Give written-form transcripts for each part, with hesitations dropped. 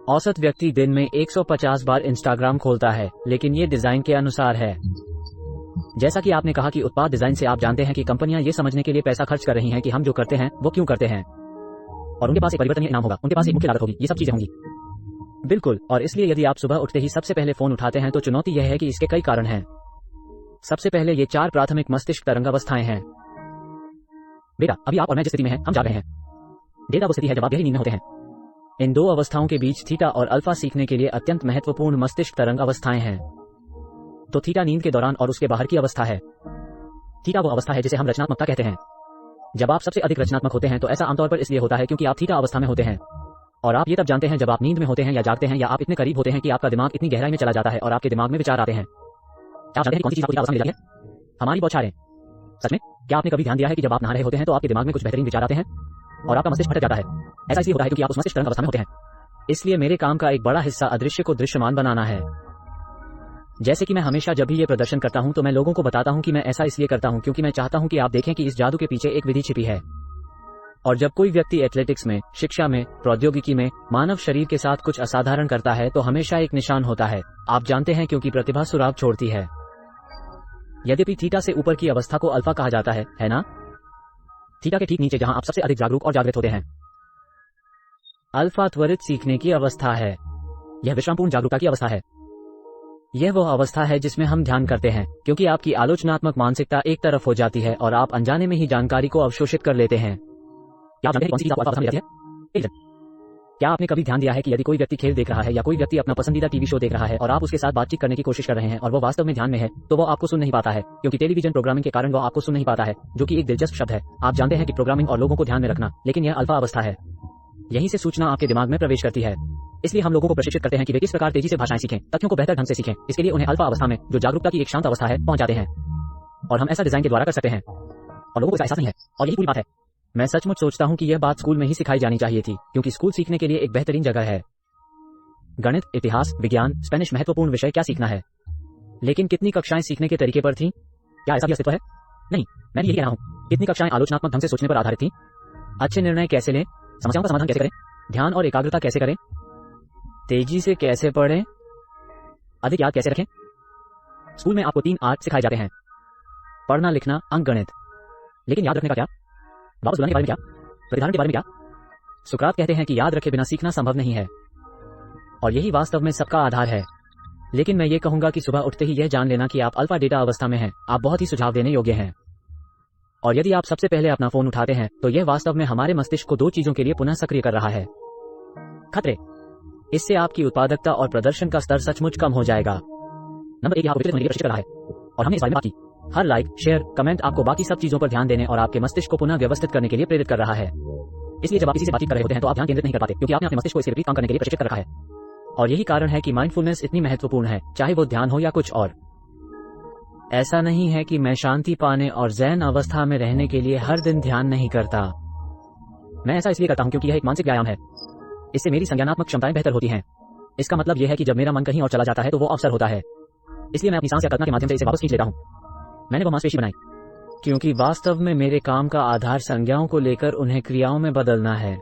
औसत व्यक्ति दिन में 150 बार इंस्टाग्राम खोलता है, लेकिन ये डिजाइन के अनुसार है। जैसा कि आपने कहा कि उत्पाद डिजाइन से आप जानते हैं कि कंपनियां ये समझने के लिए पैसा खर्च कर रही हैं कि हम जो करते हैं वो क्यों करते हैं, और उनके पास एक परिवर्तनीय इनाम होगा, उनके पास एक मुख्य लागत होगी, ये सब चीजें होंगी। बिल्कुल, और इसलिए यदि आप सुबह उठते ही सबसे पहले फोन उठाते हैं तो चुनौती यह है कि इसके कई कारण हैं। सबसे पहले ये 4 प्राथमिक मस्तिष्क तरंग अवस्थाएं हैं। बेटा, अभी आप और मैं जिस स्थिति में हैं, हम जाग रहे हैं। डेटा वो स्थिति है जब आप गहरी नींद में होते हैं। इन दो अवस्थाओं के बीच थीटा और अल्फा सीखने के लिए अत्यंत महत्वपूर्ण मस्तिष्क तरंग अवस्थाएं हैं। तो थीटा नींद के दौरान और उसके बाहर की अवस्था है। थीटा वो अवस्था है जिसे हम रचनात्मकता कहते हैं। जब आप सबसे अधिक रचनात्मक होते हैं तो ऐसा आमतौर पर इसलिए होता है क्योंकि आप थीटा अवस्था में होते हैं, और आप ये तब जानते हैं जब आप नींद में होते हैं या जागते हैं, या आप इतने करीब होते हैं कि आपका दिमाग इतनी गहराई में चला जाता है और आपके दिमाग में विचार आते हैं। क्या आप जानते हैं कौन सी चीज आपको अवस्था में ले जाती है? हमारी बौछारें। सच में, क्या आपने कभी ध्यान दिया है कि जब आप नहा रहे होते हैं तो आपके दिमाग में कुछ बेहतरीन विचार आते हैं और आपका मस्तिष्क भटक जाता है? ऐसा इसलिए होता है क्योंकि आप उस मस्तिष्क तरंग अवस्था में होते हैं। इसलिए मेरे काम का एक बड़ा हिस्सा अदृश्य को दृश्यमान बनाना है। जैसे कि मैं हमेशा जब भी ये प्रदर्शन करता हूं तो मैं लोगों को बताता हूं कि मैं ऐसा इसलिए करता हूं क्योंकि मैं चाहता हूं कि आप देखें कि इस जादू के पीछे एक विधि छिपी है। और जब कोई व्यक्ति एथलेटिक्स में, शिक्षा में, प्रौद्योगिकी में, मानव शरीर के साथ कुछ असाधारण करता है तो हमेशा एक निशान होता है। आप जानते हैं, क्योंकि प्रतिभा सुराग छोड़ती है। यद्यपि थीटा से ऊपर की अवस्था को अल्फा कहा जाता है ना? थीटा के ठीक नीचे जहां आप सबसे अधिक जागरूक और जागृत होते हैं। अल्फा त्वरित सीखने की अवस्था है। यह विश्रामपूर्ण जागरूकता की अवस्था है। यह वो अवस्था है जिसमें हम ध्यान करते हैं, क्योंकि आपकी आलोचनात्मक मानसिकता एक तरफ हो जाती है और आप अनजाने में ही जानकारी को अवशोषित कर लेते हैं। क्या आप जानते हैं कौन सी चीज आपको अल्फा अवस्था में ले जाती है? क्या आपने कभी ध्यान दिया है कि यदि कोई व्यक्ति खेल देख रहा है या कोई व्यक्ति अपना पसंदीदा टीवी शो देख रहा है और आप उसके साथ बातचीत करने की कोशिश कर रहे हैं और वो वास्तव में ध्यान में है, तो वो आपको सुन नहीं पाता है, क्योंकि टेलीविजन प्रोग्रामिंग के कारण वो आपको सुन नहीं पाता है, जो कि एक दिलचस्प शब्द है। आप जानते हैं कि प्रोग्रामिंग और लोगों को ध्यान में रखना, लेकिन यह अल्फा अवस्था है। यहीं से सूचना आपके दिमाग में प्रवेश करती है। इसलिए हम लोगों को प्रशिक्षित करते हैं कि वे किस प्रकार तेजी से भाषाएं सीखें, तथ्यों को बेहतर ढंग से सीखें। इसके लिए उन्हें अल्फा अवस्था में, जो जागरूकता की एक शांत अवस्था है, पहुंच जाते हैं। और हम ऐसा डिजाइन के द्वारा कर सकते हैं, और लोगों को एहसास नहीं है। और यही पूरी बात है। मैं सचमुच सोचता हूं कि यह बात स्कूल में ही सिखाई जानी चाहिए थी, क्योंकि स्कूल सीखने के लिए एक बेहतरीन जगह है। गणित, इतिहास, विज्ञान, स्पेनिश महत्वपूर्ण विषय क्या सीखना है, लेकिन कितनी कक्षाएं सीखने के तरीके पर थीं? क्या ऐसा भी अस्तित्व है? नहीं, मैं भी यही कह रहा हूं। कितनी कक्षाएं आलोचनात्मक ढंग से सोचने पर आधारित थीं? अच्छे निर्णय कैसे लें, समस्याओं का समाधान कैसे करें, ध्यान और एकाग्रता कैसे करें, तेजी से कैसे पढ़ें, अधिक याद कैसे रखें। स्कूल में आपको 3 आर्ट सिखाए जाते हैं: पढ़ना, लिखना, अंकगणित। लेकिन याद रखने का क्या? वापस बुलाने के बारे में क्या? प्रतिधारण के बारे में क्या? सुकरात कहते हैं कि याद रखे बिना सीखना संभव नहीं है, और यही वास्तव में सबका आधार है। लेकिन मैं ये कहूंगा कि सुबह उठते ही यह जान लेना कि आप अल्फा डेटा अवस्था में हैं, आप बहुत ही सुझाव देने योग्य हैं। और यदि आप सबसे पहले अपना फोन उठाते हैं तो यह वास्तव में हमारे मस्तिष्क को 2 चीजों के लिए पुनः सक्रिय कर रहा है। खतरे। इससे आपकी उत्पादकता और प्रदर्शन का स्तर सचमुच कम हो जाएगा। नंबर 1, यह आपको विचलित होने के लिए प्रशिक्षित कर रहा है, और हमने इस बारे में बात की। हर लाइक, शेयर, कमेंट आपको बाकी सब चीजों पर ध्यान देने और आपके मस्तिष्क को पुनः व्यवस्थित करने के लिए प्रेरित कर रहा है। इसलिए जब आप किसी से बातचीत कर रहे होते हैं तो आप ध्यान केंद्रित नहीं कर पाते, क्योंकि आपने अपने मस्तिष्क को इसके विपरीत काम करने के लिए प्रशिक्षित कर रखा है। और यही कारण है कि माइंडफुलनेस इतनी महत्वपूर्ण है, चाहे वो ध्यान हो या कुछ और। ऐसा नहीं है कि मैं शांति पाने और ज़ेन अवस्था में रहने के लिए हर दिन ध्यान नहीं करता। मैं ऐसा इसलिए करता हूं क्योंकि यह एक मानसिक व्यायाम है। इससे मेरी संज्ञानात्मक क्षमताएं बेहतर होती हैं। इसका मतलब यह है कि जब मेरा मन कहीं और चला जाता है तो वो अवसर होता है। इसलिए मैं अपनी सांस या कल्पना के माध्यम से इसे वापस खींच लेता हूं। मैंने वो मांसपेशी बनाई क्योंकि वास्तव में मेरे काम का आधार संज्ञाओं को लेकर उन्हें क्रियाओं में बदलना है।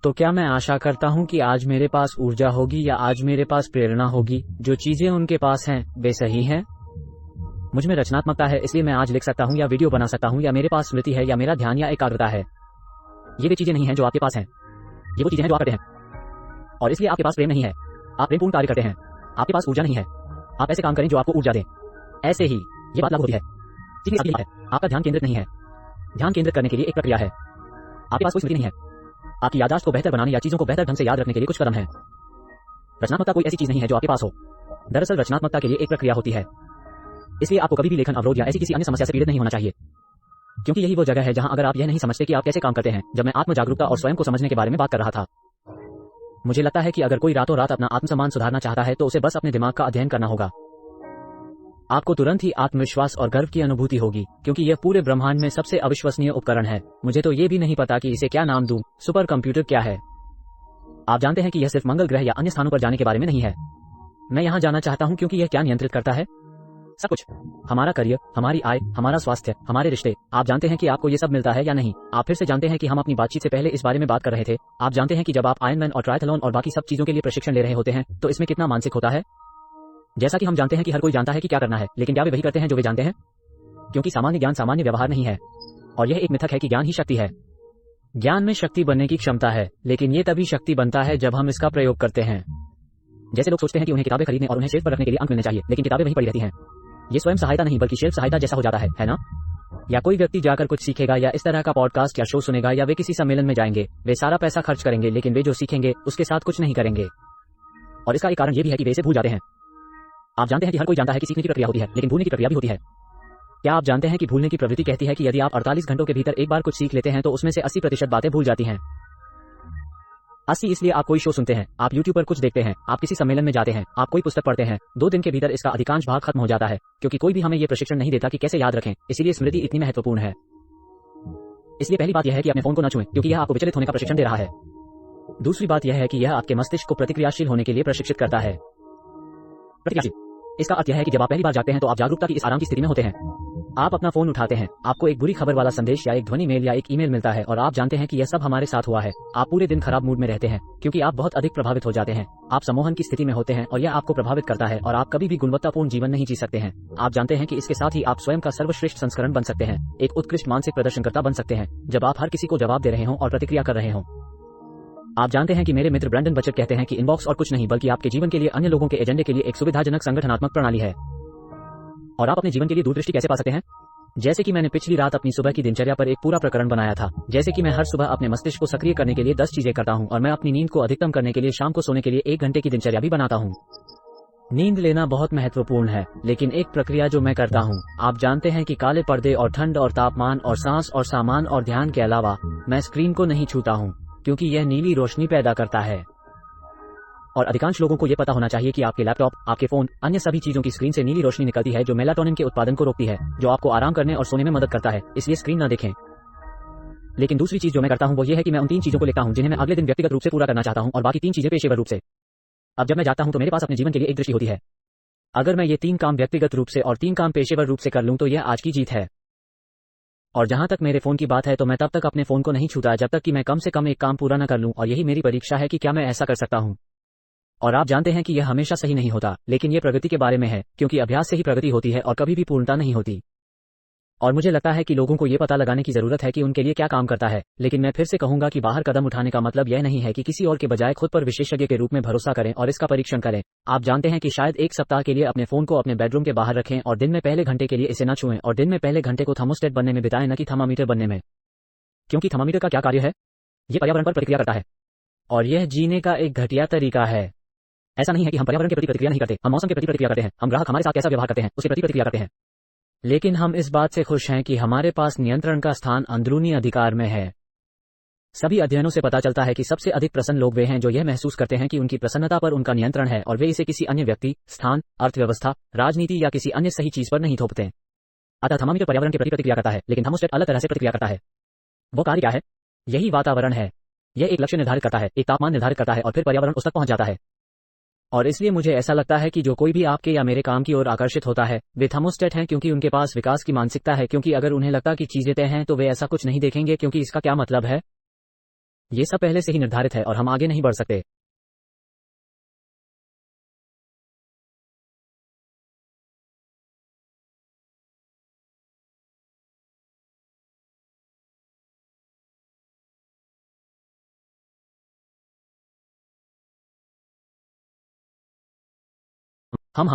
तो क्या मैं आशा करता हूं कि आज मेरे पास ऊर्जा होगी या आज मेरे पास प्रेरणा होगी? जो चीजें उनके पास हैं वे सही हैं। मुझ में रचनात्मकता है, इसलिए मैं आज लिख सकता हूं या वीडियो बना सकता हूं, या मेरे पास स्मृति है, या मेरा ध्यान या एकाग्रता है। ये वे चीजें नहीं हैं जो आपके पास हैं, ये वो चीजें हैं जो आप करते हैं। और इसलिए आपके पास प्रेम नहीं है, आप प्रेमपूर्ण कार्य करते हैं। आपके पास ऊर्जा नहीं है, आप ऐसे काम करें जो आपको ऊर्जा दें। ऐसे ही ये बात लागू होती है। सीखने है, आपका ध्यान केंद्रित नहीं है। ध्यान केंद्रित करने के लिए एक प्रक्रिया है। आपके पास कोई स्मृति नहीं है। आपकी याददाश्त को बेहतर बनाने या चीजों को बेहतर ढंग से याद रखने के लिए कुछ कदम है। रचनात्मकता कोई ऐसी चीज नहीं है जो आपके पास हो। दरअसल रचनात्मकता के लिए एक प्रक्रिया होती है। इसलिए आपको कभी भी लेखन अवरोध या ऐसी किसी अन्य समस्या से पीड़ित नहीं होना चाहिए, क्योंकि यही वो जगह है जहां अगर आप यह नहीं समझते कि आप कैसे काम करते हैं। जब मैं आत्म जागरूकता और स्वयं को समझने के बारे में बात कर रहा था, मुझे लगता है कि अगर कोई रातों रात अपना आत्मसम्मान सुधारना चाहता है तो उसे बस अपने दिमाग का अध्ययन करना होगा। आपको तुरंत ही आत्मविश्वास और गर्व की अनुभूति होगी, क्योंकि यह पूरे ब्रह्मांड में सबसे अविश्वसनीय उपकरण है। मुझे तो ये भी नहीं पता कि इसे क्या नाम दूं। सुपर कंप्यूटर क्या है? आप जानते हैं कि यह सिर्फ मंगल ग्रह या अन्य स्थानों पर जाने के बारे में नहीं है। मैं यहां जाना चाहता हूं क्योंकि यह क्या नियंत्रित करता है। सब कुछ, हमारा करियर, हमारी आय, हमारा स्वास्थ्य, हमारे रिश्ते। आप जानते हैं कि आपको ये सब मिलता है या नहीं? आप फिर से जानते हैं कि हम अपनी बातचीत से पहले इस बारे में बात कर रहे थे। आप जानते हैं कि जब आप आयरनमैन और ट्रायथलॉन और बाकी सब चीजों के लिए प्रशिक्षण ले रहे होते हैं तो इसमें कितना मानसिक होता है। जैसा कि हम जानते हैं कि हर कोई जानता है कि क्या करना है, लेकिन क्या वे वही करते हैं जो वे जानते हैं? क्योंकि सामान्य ज्ञान सामान्य व्यवहार नहीं है, और यह एक मिथक है कि ज्ञान ही शक्ति है। ज्ञान में शक्ति बनने की क्षमता है, लेकिन ये तभी शक्ति बनता है जब हम इसका प्रयोग करते हैं। जैसे लोग सोचते हैं कि उन्हें किताबें खरीदने और उन्हें शेल्फ पर रखने के लिए अंक मिलने चाहिए, लेकिन किताबें वहीं पड़ी रहती हैं। ये स्वयं सहायता नहीं बल्कि शेल्फ सहायता जैसा हो जाता है ना? या कोई व्यक्ति जाकर कुछ सीखेगा या इस तरह का पॉडकास्ट या शो सुनेगा या वे किसी सम्मेलन में जाएंगे, वे सारा पैसा खर्च करेंगे लेकिन वे जो सीखेंगे उसके साथ कुछ नहीं करेंगे। और इसका एक कारण ये भी है कि वे इसे भूल जाते हैं। आप जानते हैं कि हर कोई जानता है कि सीखने की प्रक्रिया होती है, लेकिन भूलने की प्रक्रिया भी होती है। क्या आप जानते हैं कि भूलने की प्रवृत्ति कहती है कि यदि आप 48 घंटों के भीतर एक बार कुछ सीख लेते हैं तो उसमें से 80% बातें भूल जाती हैं। 80 इसलिए आप कोई शो सुनते हैं, आप YouTube पर कुछ देखते हैं, आप किसी सम्मेलन में जाते हैं, आप कोई पुस्तक पढ़ते हैं, 2 दिन के भीतर इसका अधिकांश भाग खत्म हो जाता है, क्योंकि कोई भी हमें ये प्रशिक्षण नहीं देता कि कैसे याद रखें। इसीलिए स्मृति इतनी महत्वपूर्ण है। इसलिए पहली बात यह है कि अपने फोन को न छुएं, क्योंकि यह आपको विचलित होने का प्रशिक्षण दे रहा है। दूसरी बात यह है कि यह आपके मस्तिष्क को प्रतिक्रियाशील होने के लिए प्रशिक्षित करता है। प्रतिक्रियाशील, इसका अर्थ यह है कि जब आप पहली बार जागते हैं तो आप जागरूकता की इस आराम की स्थिति में होते हैं। आप अपना फोन उठाते हैं, आपको एक बुरी खबर वाला संदेश या एक ध्वनि मेल या एक ईमेल मिलता है और आप जानते हैं कि यह सब हमारे साथ हुआ है। आप पूरे दिन खराब मूड में रहते हैं क्योंकि आप बहुत अधिक प्रभावित हो जाते हैं। आप सम्मोहन की स्थिति में होते हैं और यह आपको प्रभावित करता है और आप कभी भी गुणवत्तापूर्ण जीवन नहीं जी सकते हैं। आप जानते हैं कि इसके साथ ही आप स्वयं का सर्वश्रेष्ठ संस्करण बन सकते हैं, एक उत्कृष्ट मानसिक प्रदर्शनकर्ता बन सकते हैं जब आप हर किसी को जवाब दे रहे हों और प्रतिक्रिया कर रहे हों। आप जानते हैं कि मेरे मित्र ब्रैंडन बचट कहते हैं कि इनबॉक्स और कुछ नहीं बल्कि आपके जीवन के लिए अन्य लोगों के एजेंडे के लिए एक सुविधाजनक संगठनात्मक प्रणाली है। और आप अपने जीवन के लिए दूरदृष्टि कैसे पा सकते हैं? जैसे कि मैंने पिछली रात अपनी सुबह की दिनचर्या पर एक पूरा प्रकरण बनाया था। जैसे कि मैं हर सुबह अपने मस्तिष्क को सक्रिय करने के लिए 10 चीजें करता हूं और मैं अपनी नींद को अधिकतम करने के लिए शाम को सोने के लिए 1 घंटे की दिनचर्या भी बनाता हूं। नींद लेना बहुत महत्वपूर्ण है, लेकिन एक प्रक्रिया जो मैं करता हूं, आप जानते हैं कि काले पर्दे और ठंड और तापमान और सांस और सामान और ध्यान के अलावा मैं स्क्रीन को नहीं छूता हूं, क्योंकि यह नीली रोशनी पैदा करता है। और अधिकांश लोगों को यह पता होना चाहिए कि आपके लैपटॉप, आपके फोन, अन्य सभी चीजों की स्क्रीन से नीली रोशनी निकलती है जो मेलाटोनिन के उत्पादन को रोकती है, जो आपको आराम करने और सोने में मदद करता है। इसलिए स्क्रीन न देखें। लेकिन दूसरी चीज जो मैं करता हूं वो ये है कि मैं उन 3 चीजों को लिखता हूं जिन्हें मैं अगले दिन व्यक्तिगत रूप से पूरा करना चाहता हूं और बाकी 3 चीजें पेशेवर रूप से। अब जब मैं जागता हूं तो मेरे पास अपने जीवन के लिए एक दृष्टि होती है। अगर मैं ये 3 काम व्यक्तिगत रूप से और 3 काम पेशेवर रूप से कर लूं तो यह आज की जीत है। और जहां तक मेरे फोन की बात है तो मैं तब तक अपने फोन को नहीं छूता जब तक कि मैं कम से कम एक काम पूरा न कर लूं, और यही मेरी परीक्षा है कि क्या मैं ऐसा कर सकता हूं। और आप जानते हैं कि यह हमेशा सही नहीं होता, लेकिन यह प्रगति के बारे में है, क्योंकि अभ्यास से ही प्रगति होती है और कभी भी पूर्णता नहीं होती। और मुझे लगता है कि लोगों को यह पता लगाने की जरूरत है कि उनके लिए क्या काम करता है। लेकिन मैं फिर से कहूंगा कि बाहर कदम उठाने का मतलब यह नहीं है कि किसी और के बजाय खुद पर विशेषज्ञ के रूप में भरोसा करें और इसका परीक्षण करें। आप जानते हैं कि शायद 1 सप्ताह के लिए अपने फोन को अपने बेडरूम के बाहर रखें और दिन में पहले घंटे के लिए इसे न छुएं, और दिन में पहले घंटे को थर्मोस्टेट बनने में बिताएं, न कि थर्मामीटर बनने में। क्योंकि थर्मामीटर का क्या कार्य है? यह पर्यावरण पर प्रतिक्रिया करता है, और यह जीने का एक घटिया तरीका है। ऐसा नहीं है कि हम पर्यावरण के प्रति प्रतिक्रिया नहीं करते, हम मौसम के प्रति प्रतिक्रिया करते हैं, हम ग्राहक हमारे साथ कैसा व्यवहार करते हैं उसके प्रति प्रतिक्रिया करते हैं। लेकिन हम इस बात से खुश हैं कि हमारे पास नियंत्रण का स्थान अंदरूनी अधिकार में है। सभी अध्ययनों से पता चलता है कि सबसे अधिक प्रसन्न लोग वे हैं जो यह महसूस करते हैं कि उनकी प्रसन्नता पर उनका नियंत्रण है और वे इसे किसी अन्य व्यक्ति, स्थान, अर्थव्यवस्था, राजनीति या किसी अन्य सही चीज पर नहीं थोपते। अतः थर्मामीटर पर्यावरण के प्रति प्रतिक्रिया करता है, लेकिन थर्मोस्टेट अलग तरह से प्रतिक्रिया करता है। वो कार्य क्या है? यही वातावरण है। यह एक लक्ष्य निर्धारित करता है, एक तापमान निर्धारित करता है और फिर पर्यावरण उस तक पहुंच जाता है। और इसलिए मुझे ऐसा लगता है कि जो कोई भी आपके या मेरे काम की ओर आकर्षित होता है वे थर्मोस्टेट हैं, क्योंकि उनके पास विकास की मानसिकता है। क्योंकि अगर उन्हें लगता कि चीजें तय हैं तो वे ऐसा कुछ नहीं देखेंगे, क्योंकि इसका क्या मतलब है? ये सब पहले से ही निर्धारित है और हम आगे नहीं बढ़ सकते। हम